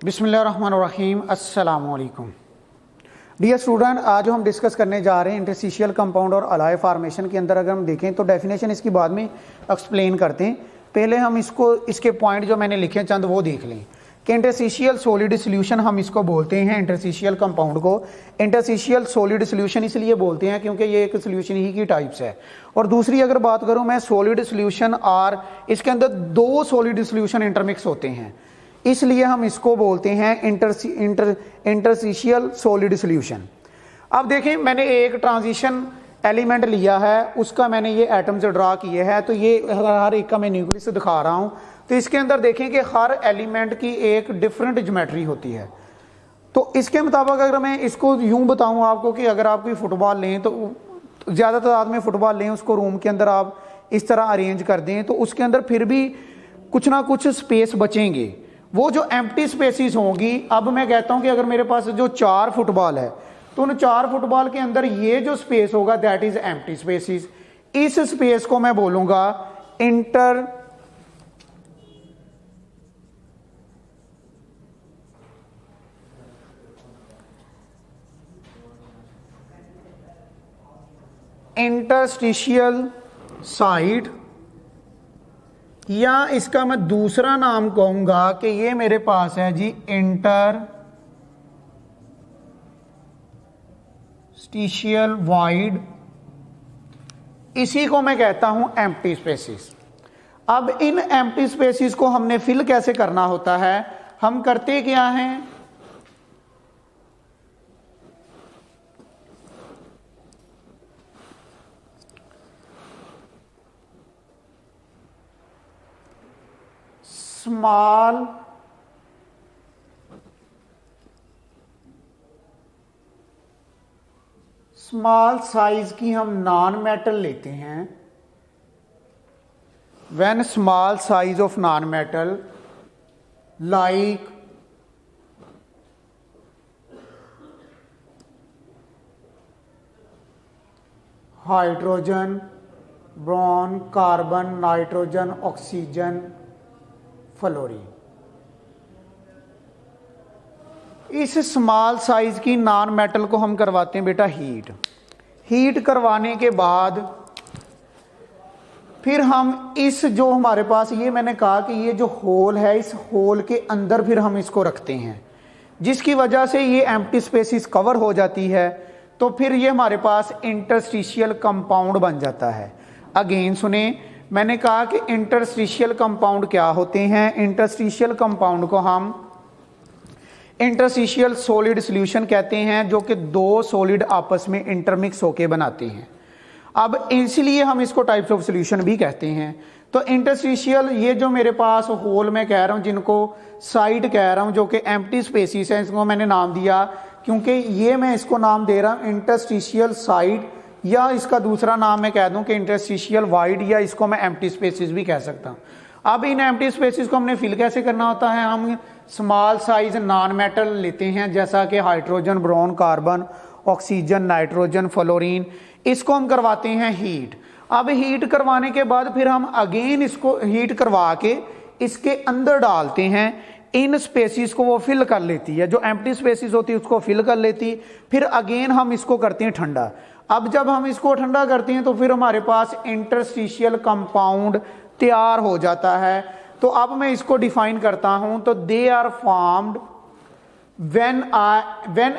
बिस्मिल्लाहिर्रहमानिर्रहीम, अस्सलाम वालेकुम। डियर स्टूडेंट, आज हम डिस्कस करने जा रहे हैं इंटरस्टिशियल कंपाउंड और अलाय फार्मेशन के अंदर अगर हम देखें तो डेफिनेशन इसकी बाद में एक्सप्लेन करते हैं। पहले हम इसके पॉइंट जो मैंने लिखे चंद वो देख लें कि इंटरस्टिशियल सॉलिड सॉल्यूशन हम इसको बोलते हैं। इंटरस्टिशियल कंपाउंड को इंटरस्टिशियल सॉलिड सॉल्यूशन इसलिए बोलते हैं क्योंकि ये एक सॉल्यूशन ही की टाइप्स है। और दूसरी अगर बात करूं मैं सॉलिड सॉल्यूशन और इसके अंदर दो सॉलिड सॉल्यूशन इंटरमिक्स होते हैं, इसलिए हम इसको बोलते हैं इंटरस्टिशियल सॉलिड सॉल्यूशन। अब देखें, मैंने एक ट्रांजिशन एलिमेंट लिया है, उसका मैंने ये एटम से ड्रा किए हैं, तो ये हर एक का मैं न्यूक्लियस दिखा रहा हूं। तो इसके अंदर देखें कि हर एलिमेंट की एक डिफरेंट ज्योमेट्री होती है। तो इसके मुताबिक अगर मैं इसको यूं बताऊं आपको कि अगर आप कोई फुटबॉल लें तो ज़्यादा तादाद में फुटबॉल लें, उसको रूम के अंदर आप इस तरह अरेंज कर दें तो उसके अंदर फिर भी कुछ ना कुछ स्पेस बचेंगे, वो जो एम्प्टी स्पेसिस होंगी। अब मैं कहता हूं कि अगर मेरे पास जो 4 फुटबॉल है तो उन 4 फुटबॉल के अंदर ये जो स्पेस होगा दैट इज एम्प्टी स्पेसिस। इस स्पेस को मैं बोलूंगा इंटरस्टिशियल साइड, या इसका मैं दूसरा नाम कहूंगा कि ये मेरे पास है जी इंटरस्टिशियल वॉइड। इसी को मैं कहता हूं एम्प्टी स्पेसिस। अब इन एम्प्टी स्पेसिस को हमने फिल कैसे करना होता है, हम करते क्या हैं, स्मॉल साइज की हम नॉन मेटल लेते हैं। When small size of non metal like hydrogen, boron, carbon, nitrogen, oxygen, fluorine. इस स्मॉल साइज की नॉन मेटल को हम करवाते हैं बेटा हीट करवाने के बाद फिर हम इस जो हमारे पास ये मैंने कहा कि ये जो होल है, इस होल के अंदर फिर हम इसको रखते हैं, जिसकी वजह से ये एम्प्टी स्पेसिस कवर हो जाती है। तो फिर ये हमारे पास इंटरस्टिशियल कंपाउंड बन जाता है। अगेन सुने, मैंने कहा कि इंटरस्टिशियल कंपाउंड क्या होते हैं। इंटरस्टिशियल कंपाउंड को हम इंटरस्टिशियल सॉलिड सॉल्यूशन कहते हैं, जो कि दो सॉलिड आपस में इंटरमिक्स होके बनाते हैं। अब इसलिए हम इसको टाइप्स ऑफ सॉल्यूशन भी कहते हैं। तो इंटरस्टिशियल, ये जो मेरे पास होल में कह रहा हूं, जिनको साइड कह रहा हूं, जो कि एम्प्टी स्पेसिस है, इसको मैंने नाम दिया क्योंकि ये मैं इसको नाम दे रहा हूं इंटरस्टिशियल साइड, या इसका दूसरा नाम मैं कह दूं कि इंटरस्टिशियल वाइड, या इसको मैं एम्प्टी स्पेसिस भी कह सकता हूं। अब इन एम्प्टी स्पेसिस को हमने फिल कैसे करना होता है, हम स्मॉल साइज नॉन मेटल लेते हैं, जैसा कि hydrogen, boron, carbon, oxygen, nitrogen, fluorine. इसको हम करवाते हैं हीट। अब हीट करवाने के बाद फिर हम अगेन इसको हीट करवा के इसके अंदर डालते हैं। इन स्पेसिस को वो फिल कर लेती है, जो एम्प्टी स्पेसिस होती है उसको फिल कर लेती। फिर अगेन हम इसको करते हैं ठंडा। अब जब हम इसको ठंडा करते हैं तो फिर हमारे पास इंटरस्टिशियल कंपाउंड तैयार हो जाता है। तो अब मैं इसको डिफाइन करता हूं, तो they are formed when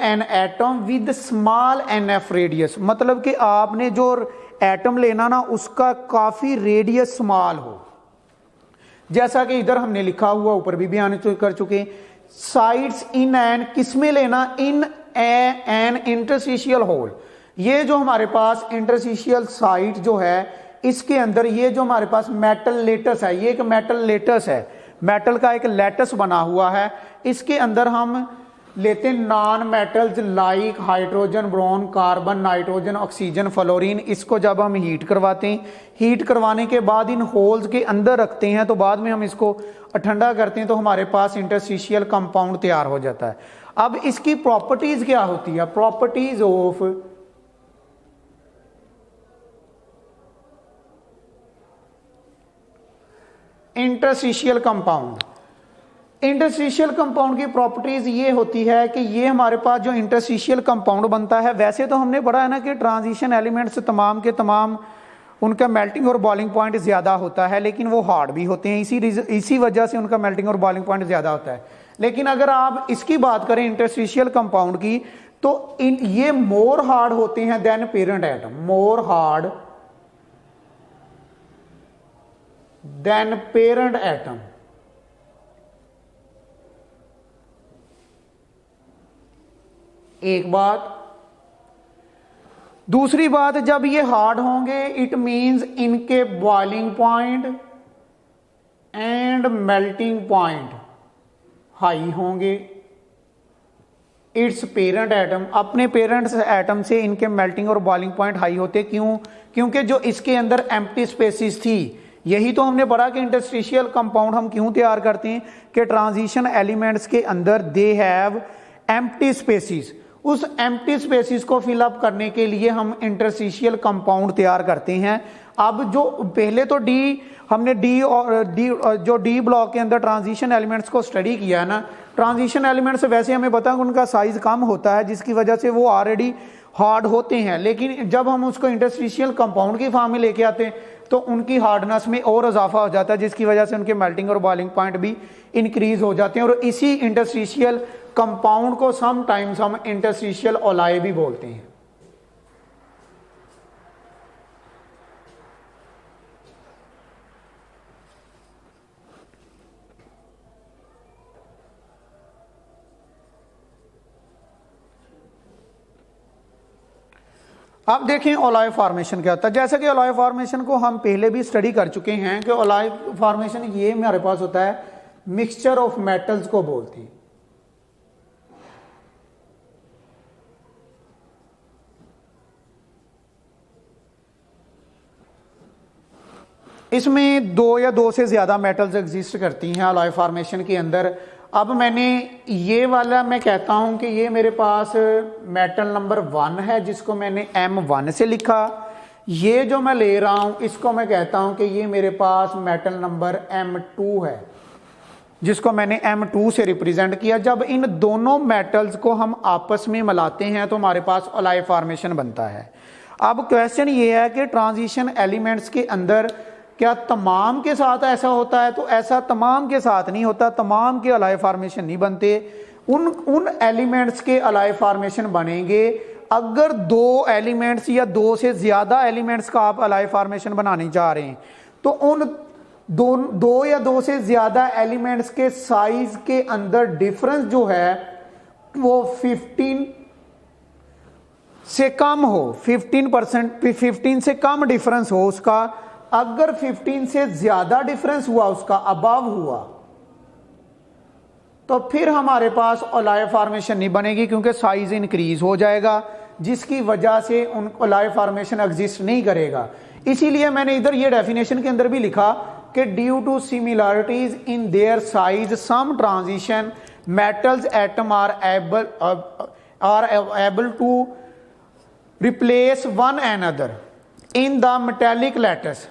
an atom with small NF radius, मतलब कि आपने जो एटम लेना ना उसका काफी रेडियस स्मॉल हो, जैसा कि इधर हमने लिखा हुआ, ऊपर भी बयान कर चुके। साइड्स इन एन, किसमें लेना, इन एन इंटरस्टिशियल होल। ये जो हमारे पास इंटरस्टिशियल साइड जो है, इसके अंदर ये जो हमारे पास मेटल लेटस है, ये एक मेटल लेटस है, मेटल का एक लेटस बना हुआ है। इसके अंदर हम लेते हैं non metals like hydrogen, boron, carbon, nitrogen, oxygen, fluorine. इसको जब हम हीट करवाते हैं, हीट करवाने के बाद इन होल्स के अंदर रखते हैं, तो बाद में हम इसको ठंडा करते हैं, तो हमारे पास इंटरस्टिशियल कंपाउंड तैयार हो जाता है। अब इसकी प्रॉपर्टीज क्या होती है, properties of interstitial compound. Interstitial compound की प्रॉपर्टीज ये होती है कि ये हमारे पास जो इंटरस्टिशियल कंपाउंड बनता है, वैसे तो हमने पढ़ा है ना कि ट्रांजिशन एलिमेंट्स तमाम के तमाम उनका मेल्टिंग और बॉइलिंग पॉइंट ज़्यादा होता है, लेकिन वो हार्ड भी होते हैं, इसी वजह से उनका मेल्टिंग और बॉइलिंग पॉइंट ज़्यादा होता है। लेकिन अगर आप इसकी बात करें इंटरस्टिशियल कंपाउंड की, तो ये मोर हार्ड होते हैं than parent atom, more hard than parent atom. एक बात। दूसरी बात, जब ये हार्ड होंगे इट मींस इनके boiling point and melting point high होंगे। इट्स पेरेंट एटम, अपने पेरेंट्स एटम से इनके मेल्टिंग और बॉइलिंग पॉइंट हाई होते। क्यों? क्योंकि जो इसके अंदर एम्प्टी स्पेसिस थी, यही तो हमने पढ़ा कि इंटरस्टिशियल कंपाउंड हम क्यों तैयार करते हैं कि ट्रांजिशन एलिमेंट्स के अंदर दे हैव एम्प्टी स्पेसिस। उस एम्प्टी स्पेसिस को फिलअप करने के लिए हम इंटरस्टिशियल कंपाउंड तैयार करते हैं। अब जो पहले तो हमने जो डी ब्लॉक के अंदर ट्रांजिशन एलिमेंट्स को स्टडी किया है ना, ट्रांजिशन एलिमेंट्स वैसे हमें पता है कि उनका साइज कम होता है, जिसकी वजह से वो ऑलरेडी हार्ड होते हैं, लेकिन जब हम उसको इंटरस्टिशियल कंपाउंड की फॉर्म में लेके आते हैं तो उनकी हार्डनेस में और इजाफा हो जाता है, जिसकी वजह से उनके मेल्टिंग और बॉइलिंग पॉइंट भी इंक्रीज हो जाते हैं। और इसी इंटरस्टिशियल कंपाउंड को समटाइम्स हम इंटरस्टिशियल ओलाय भी बोलते हैं। अब देखें ओलाय फॉर्मेशन क्या होता है। जैसे कि ओलाय फॉर्मेशन को हम पहले भी स्टडी कर चुके हैं कि ओलाय फॉर्मेशन ये हमारे पास होता है मिक्सचर ऑफ मेटल्स को बोलते हैं। इसमें दो या दो से ज्यादा मेटल्स एग्जिस्ट करती हैं ओलाय फॉर्मेशन के अंदर। अब मैंने ये वाला मैं कहता हूं कि ये मेरे पास मेटल नंबर 1 है, जिसको मैंने M1 से लिखा। ये जो मैं ले रहा हूं इसको मैं कहता हूं कि ये मेरे पास मेटल नंबर M2 है, जिसको मैंने M2 से रिप्रेजेंट किया। जब इन दोनों मेटल्स को हम आपस में मिलाते हैं तो हमारे पास ओलाय फॉर्मेशन बनता है। अब क्वेश्चन ये है कि ट्रांजिशन एलिमेंट्स के अंदर क्या तमाम के साथ ऐसा होता है? तो ऐसा तमाम के साथ नहीं होता, तमाम के ओलाय फॉर्मेशन नहीं बनते। उन एलिमेंट्स के ओलाय फॉर्मेशन बनेंगे अगर दो एलिमेंट्स या दो से ज्यादा एलिमेंट्स का आप ओलाय फॉर्मेशन बनाने जा रहे हैं, तो उन दो या दो से ज्यादा एलिमेंट्स के साइज के अंदर डिफरेंस जो है वो 15 से कम हो, 15% से कम डिफरेंस हो उसका। अगर 15 से ज्यादा डिफरेंस हुआ उसका, अबव हुआ, तो फिर हमारे पास ओलाय फॉर्मेशन नहीं बनेगी, क्योंकि साइज इंक्रीज हो जाएगा, जिसकी वजह से उन ओलाय फॉर्मेशन एग्जिस्ट नहीं करेगा। इसीलिए मैंने इधर ये डेफिनेशन के अंदर भी लिखा कि due to similarities in their size some transition metals atom are able to replace one another in the metallic lattice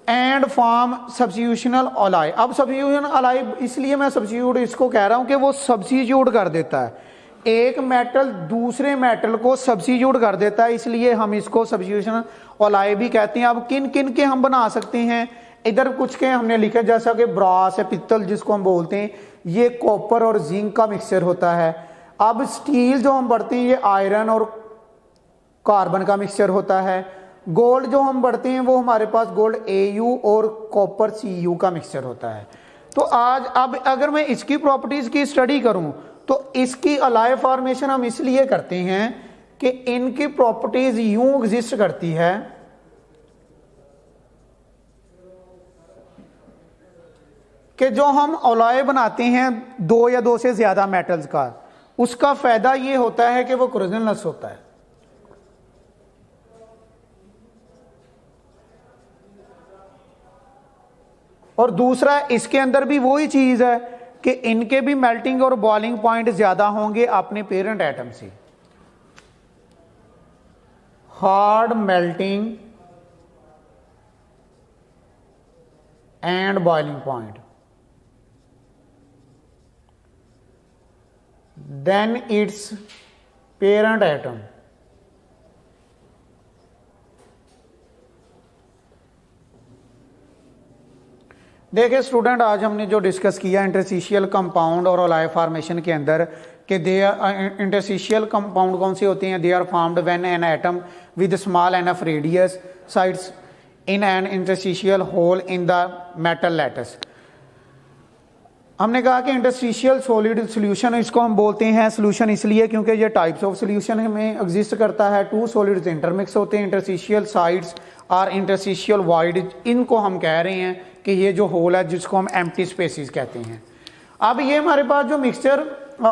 and form substitutional alloy. अब सब्स्टिट्यूशनल ओलाय इसलिए मैं सब्स्टिट्यूट इसको कह रहा हूं कि वो सब्स्टिट्यूट कर देता है, एक मेटल दूसरे मेटल को सब्स्टिट्यूट कर देता है, इसलिए हम इसको सब्स्टिट्यूशनल ओलाय भी कहते हैं। अब किन किन के हम बना सकते हैं, इधर कुछ के हमने लिखा, जैसा कि ब्रास है, पित्तल जिसको हम बोलते हैं, ये कॉपर और जिंक का मिक्सचर होता है। अब स्टील जो हम बढ़ते हैं ये आयरन और कार्बन का मिक्सचर होता है। गोल्ड जो हम बढ़ते हैं वो हमारे पास गोल्ड Au और कॉपर Cu का मिक्सचर होता है। तो आज अब अगर मैं इसकी प्रॉपर्टीज की स्टडी करूं तो इसकी ओलाय फॉर्मेशन हम इसलिए करते हैं कि इनकी प्रॉपर्टीज यूं एग्जिस्ट करती है कि जो हम ओलाय बनाते हैं दो या दो से ज्यादा मेटल्स का, उसका फायदा ये होता है कि वो कोरोजनलेस होता है। और दूसरा इसके अंदर भी वही चीज है कि इनके भी मेल्टिंग और बॉइलिंग पॉइंट ज्यादा होंगे अपने पेरेंट एटम से। Hard melting and boiling point. Than its parent atom. देखिए स्टूडेंट, आज हमने जो डिस्कस किया इंटरस्टिशियल कंपाउंड और ओलाई फॉर्मेशन के अंदर कि दे इंटरस्टिशियल कंपाउंड कौन से होते हैं, they are formed when an atom with small enough radius sits in an interstitial hole in the metal lattice. हमने कहा कि इंटरस्टिशियल सॉलिड सॉल्यूशन इसको हम बोलते हैं सॉल्यूशन इसलिए क्योंकि ये टाइप्स ऑफ सॉल्यूशन में एग्जिस्ट करता है। टू सॉलिड्स इंटरमिक्स होते हैं, इंटरस्टिशियल साइड्स और इंटरस्टिशियल वॉइड, इनको हम कह रहे हैं कि ये जो होल है जिसको हम एम्प्टी स्पेसिस कहते हैं। अब ये हमारे पास जो मिक्सचर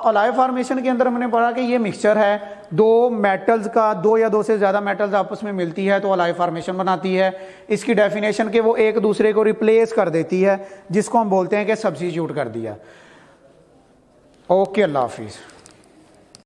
ओलाई फॉर्मेशन के अंदर हमने पढ़ा कि ये मिक्सचर है दो मेटल्स का, दो या दो से ज़्यादा मेटल्स आपस में मिलती है तो ओलाई फॉर्मेशन बनाती है। इसकी डेफिनेशन के वो एक दूसरे को रिप्लेस कर देती है, जिसको हम बोलते हैं कि सब्स्टिट्यूट कर दिया। ओके, अल्लाह हाफिज़।